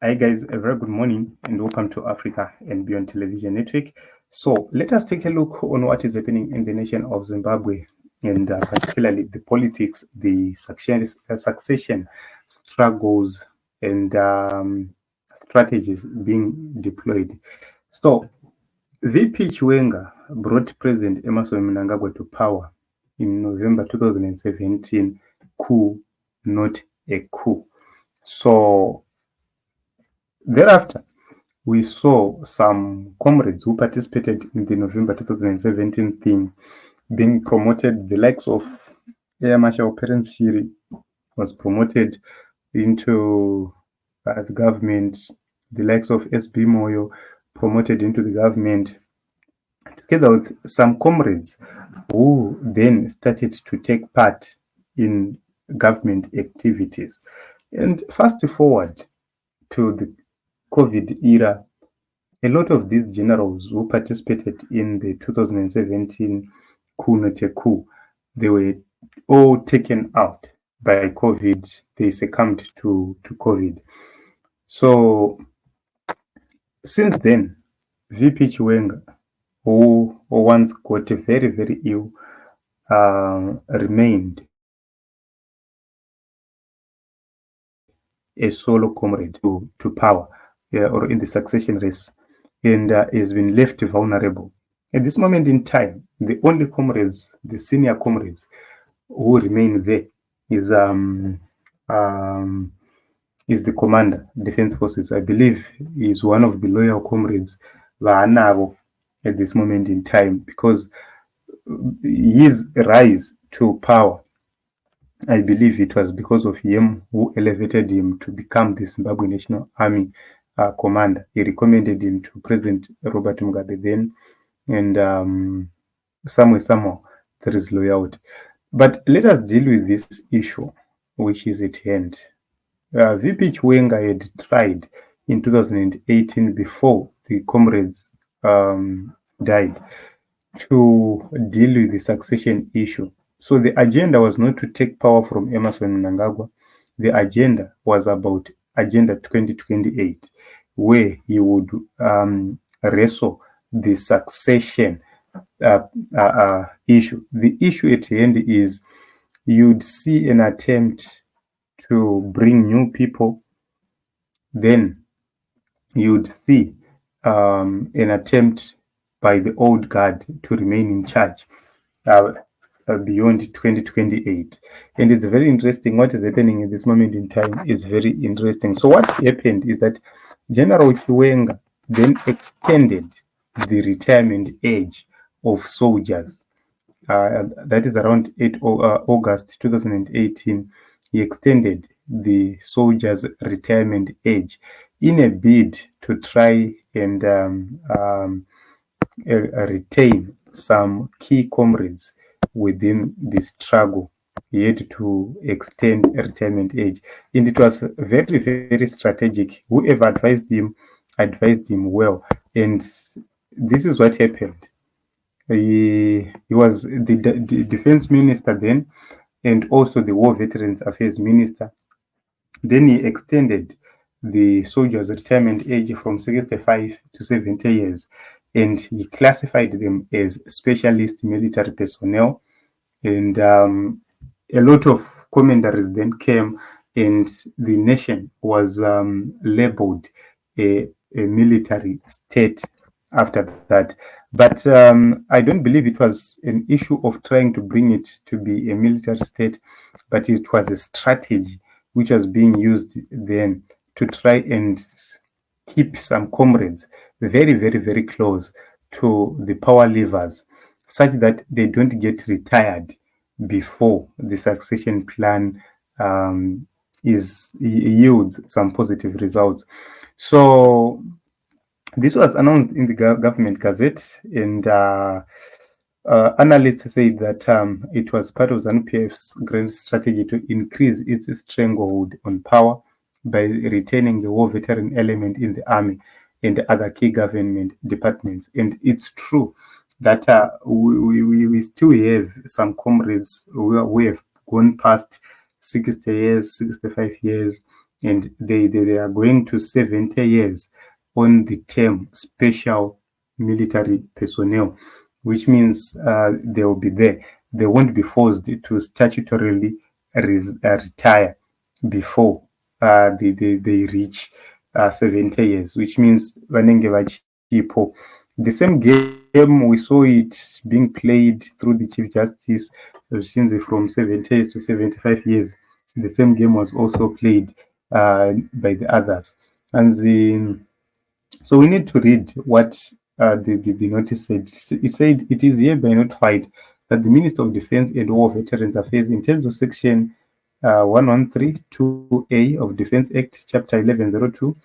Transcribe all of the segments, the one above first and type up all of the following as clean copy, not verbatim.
Hi guys, a very good morning and welcome to Africa and Beyond Television Network. So let us take a look on what is happening in the nation of Zimbabwe and particularly the politics, the succession struggles and strategies being deployed. So VP Chiwenga brought President Emerson Mnangagwa to power in November 2017, coup, not a coup. So thereafter, we saw some comrades who participated in the November 2017 thing being promoted. The likes of Air Marshal Perence Siri was promoted into the government. The likes of SB Moyo promoted into the government, together with some comrades who then started to take part in government activities. And fast forward to the COVID era, a lot of these generals who participated in the 2017 coup not a coup, they were all taken out by COVID. They succumbed to COVID. So since then, VP Chiwenga, who once got very, very ill, remained a solo comrade to power or in the succession race, and has been left vulnerable. At this moment in time, the only comrades, the senior comrades who remain there is the commander, Defense Forces. I believe is one of the loyal comrades at this moment in time, because his rise to power, I believe it was because of him who elevated him to become the Zimbabwe National Army commander. He recommended him to President Robert Mugabe then, and somehow there is loyalty. But let us deal with this issue, which is at hand. VP Chiwenga had tried in 2018, before the comrades died, to deal with the succession issue. So the agenda was not to take power from Emerson Mnangagwa. The agenda was about Agenda 2028, where he would wrestle the succession issue. The issue at the end is you'd see an attempt to bring new people, then you'd see an attempt by the old guard to remain in charge beyond 2028. And it's very interesting. What is happening at this moment in time is very interesting. So what happened is that General Chiwenga then extended the retirement age of soldiers. That is around August 2018. He extended the soldiers' retirement age in a bid to try and retain some key comrades within the struggle. He had to extend retirement age, and it was very, very strategic. Whoever advised him well, and this is what happened. He was the defense minister then, and also the war veterans affairs minister. Then he extended the soldiers' retirement age from 65 to 70 years, and he classified them as specialist military personnel. And a lot of commentaries then came, and the nation was labeled a military state after that. But I don't believe it was an issue of trying to bring it to be a military state, but it was a strategy which was being used then to try and keep some comrades very, very, very close to the power levers, such that they don't get retired before the succession plan yields some positive results. So this was announced in the government gazette, and analysts say that it was part of ZANU-PF's grand strategy to increase its stranglehold on power by retaining the war veteran element in the army and the other key government departments. And it's true that we still have some comrades who have gone past 60 years, 65 years, and they are going to 70 years on the term special military personnel, which means they will be there. They won't be forced to statutorily retire before they reach 70 years, which means vanenge vachipo. The same game, we saw it being played through the Chief Justice from 70 years to 75 years. The same game was also played by the others. And so we need to read what the notice said. It said, it is hereby notified that the Minister of Defense and War Veterans Affairs, in terms of Section 1132A of Defense Act, Chapter 1102,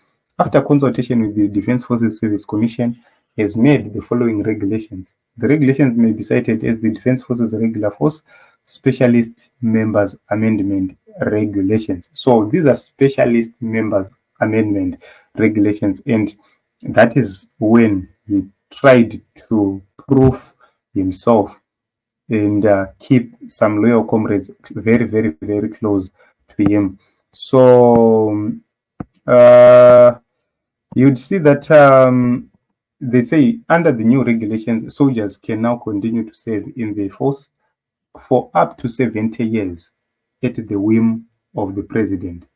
after consultation with the Defense Forces Service Commission, has made the following regulations. The regulations may be cited as the Defense Forces Regular Force Specialist Members Amendment Regulations. So these are Specialist Members Amendment Regulations, and that is when he tried to prove himself and keep some loyal comrades very, very, very close to him. So you'd see that they say under the new regulations, soldiers can now continue to serve in the force for up to 70 years at the whim of the president.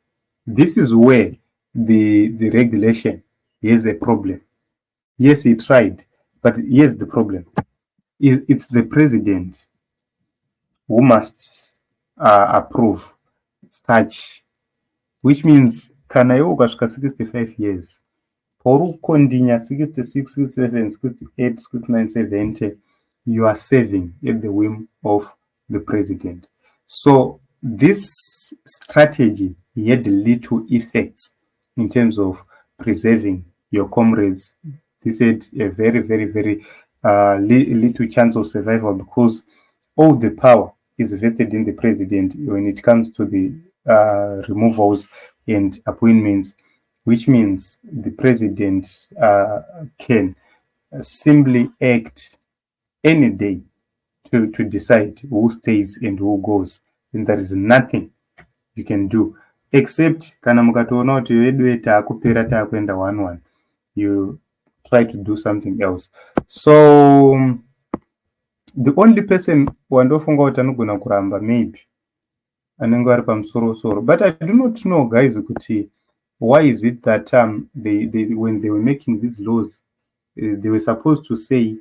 This is where the regulation is a problem. Yes, he tried, but here's the problem. It's the president who must approve such, which means kana iwe ukasvika 65 years pauri kukondinya 66, 67, 68, 69, 70, you are serving at the whim of the president. So this strategy had little effects in terms of preserving your comrades. This had a very, very, very little chance of survival, because all the power is vested in the president when it comes to the removals and appointments, which means the president can simply act any day to decide who stays and who goes, and there is nothing you can do except kana mukatoona kuti vedu taakupera taakuenda 1-1, you try to do something else. So the only person wandofunga kuti anogona kuramba maybe anenge ari pamusoro-soro, but I do not know, guys, kuti why is it that when they were making these laws, they were supposed to say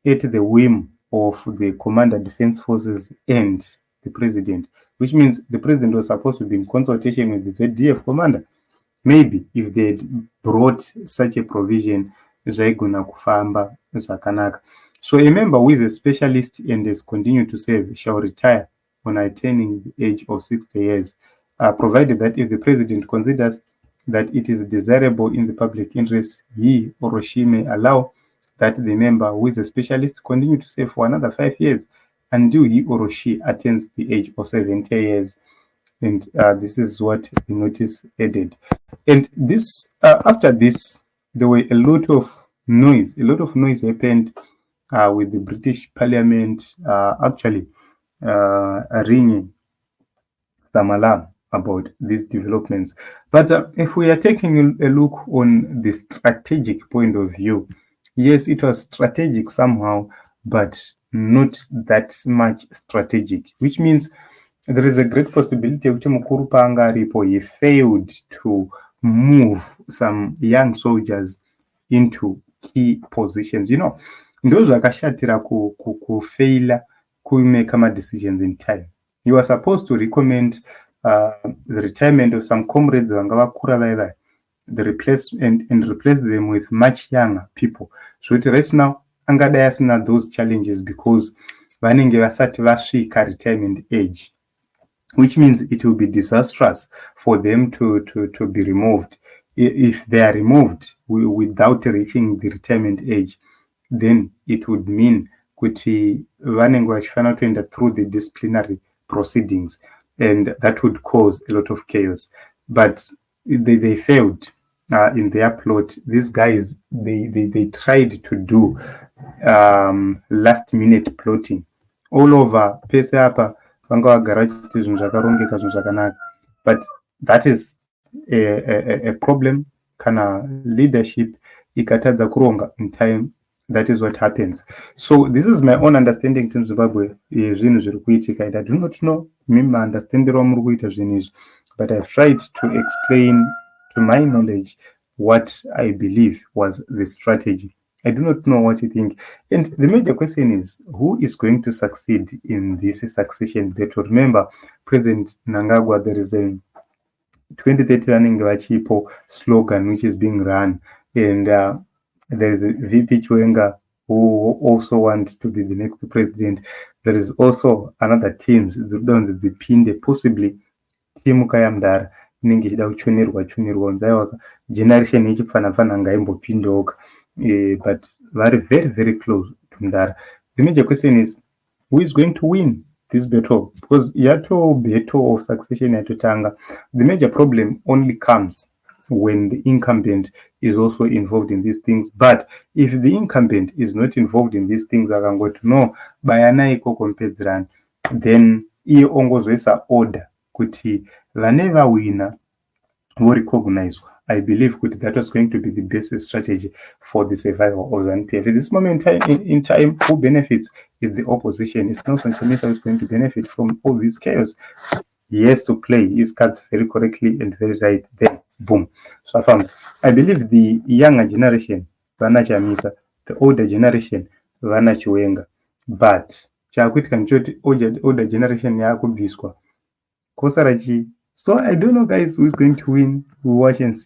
at the whim of the Commander Defense Forces and the president, which means the president was supposed to be in consultation with the ZDF commander. Maybe if they had brought such a provision, zvaigona kufamba zvakanaka. So a member who is a specialist and has continued to serve shall retire on attaining the age of 60 years, provided that if the president considers that it is desirable in the public interest, he or she may allow that the member who is a specialist continue to serve for another 5 years until he or she attains the age of 70 years. And this is what the notice added. And this, after this, there were a lot of noise. A lot of noise happened with the British Parliament actually ringing some alarm about these developments. But if we are taking a look on the strategic point of view, yes, it was strategic somehow, but not that much strategic, which means there is a great possibility that Mukuru paanga aripo, he failed to move some young soldiers into key positions. You know, ndo zvakashatira kufaila kumake my decisions in time. You are supposed to recommend the retirement of some comrades vanga vakura vaiva, the replace and replace them with much younger people. So right now angadai asina those challenges because vanenge vasati vasvika retirement age, which means it will be disastrous for them to be removed. If they are removed without reaching the retirement age, then it would mean kuti vanenge vachifanira kuenda through the disciplinary proceedings, and that would cause a lot of chaos. But they failed in their plot. These guys, they tried to do last minute plotting all over pese apa vanga vagara vachiti zvinhu zvakarongeka, zvinhu zvakanaka, but that is a problem kana leadership ikatadza kuronga in time, that is what happens. So this is my own understanding to Zimbabwe zvinhu zviri kuitika. I do not know mimi understanding wamuri kuita zvinhu izvi, but I've tried to explain to my knowledge what I believe was the strategy. I do not know what you think. And the major question is, who is going to succeed in this succession battle? Remember, President Mnangagwa, there is a 2030 running vachipo slogan which is being run, and there is a VP Chiwenga who also wants to be the next president. There is also another teams dzipinde, possibly team kayamdara inenge ichida kuchunerwa unzaiwa generation ichipfanapfana ngaimbopindoka, but very very close to Mdara. The major question is, who is going to win this battle? Because yato battle of succession yatotanga. The major problem only comes when the incumbent is also involved in these things. But if the incumbent is not involved in these things, akangoti no bayana ikoko mpedzerana, then iye ongozoisa order kuti vaneva wina vorecognizwa. I believe that was going to be the best strategy for the survival of ZANU-PF. At this moment in time, who benefits is the opposition. It's not Sanchimisa who's going to benefit from all this chaos. He has to play his cards very correctly and very right. Then, boom. So I believe the younger generation, Vana Chamisa, the older generation, Vana Chiwenga. But, older generation, Yakubiswa. Kosarachi. So I don't know, guys, who's going to win. We'll watch and see.